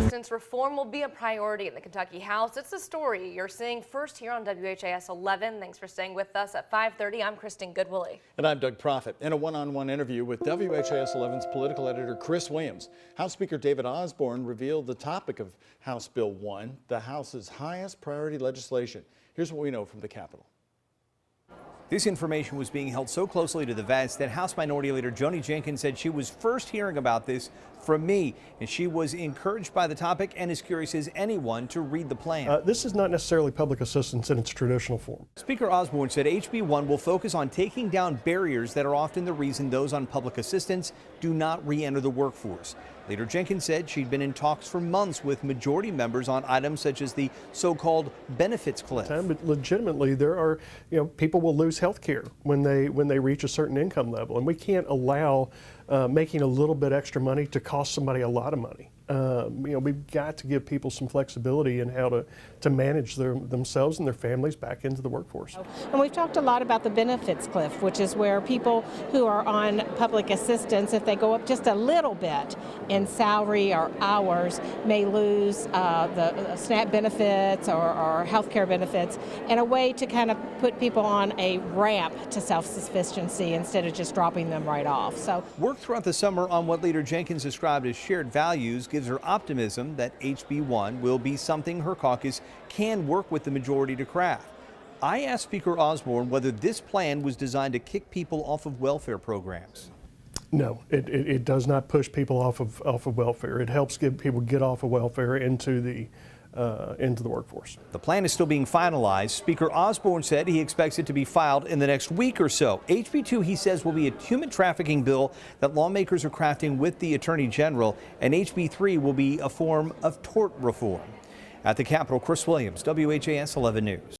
assistance reform will be a priority in the Kentucky House. It's a story you're seeing first here on WHAS 11. Thanks for staying with us at 5:30. I'm Kristen Goodwillie. And I'm Doug Proffitt. In a one-on-one interview with WHAS 11's political editor Chris Williams, House Speaker David Osborne revealed the topic of House Bill 1, the House's highest priority legislation. Here's what we know from the Capitol. This information was being held so closely to the vest that House Minority Leader Joni Jenkins said she was first hearing about this from me, and she was encouraged by the topic and as curious as anyone to read the plan. This is not necessarily public assistance in its traditional form. Speaker Osborne said HB 1 will focus on taking down barriers that are often the reason those on public assistance do not re-enter the workforce. Leader Jenkins said she'd been in talks for months with majority members on items such as the so-called benefits cliff. But legitimately, there are, people will lose health care when they reach a certain income level, and we can't allow making a little bit extra money to cost somebody a lot of money. We've got to give people some flexibility in how to manage themselves and their families back into the workforce. And we've talked a lot about the benefits cliff, which is where people who are on public assistance, if they go up just a little bit in salary or hours, may lose the SNAP benefits or health care benefits, and a way to kind of put people on a ramp to self-sufficiency instead of just dropping them right off. So work throughout the summer on what Leader Jenkins described as shared values gives her optimism that HB 1 will be something her caucus can work with the majority to craft. I asked Speaker Osborne whether this plan was designed to kick people off of welfare programs. No, it does not push people off of welfare. It helps people get off of welfare into the workforce. The plan is still being finalized. Speaker Osborne said he expects it to be filed in the next week or so. HB 2, he says, will be a human trafficking bill that lawmakers are crafting with the Attorney General, and HB 3 will be a form of tort reform. At the Capitol, Chris Williams, WHAS 11 News.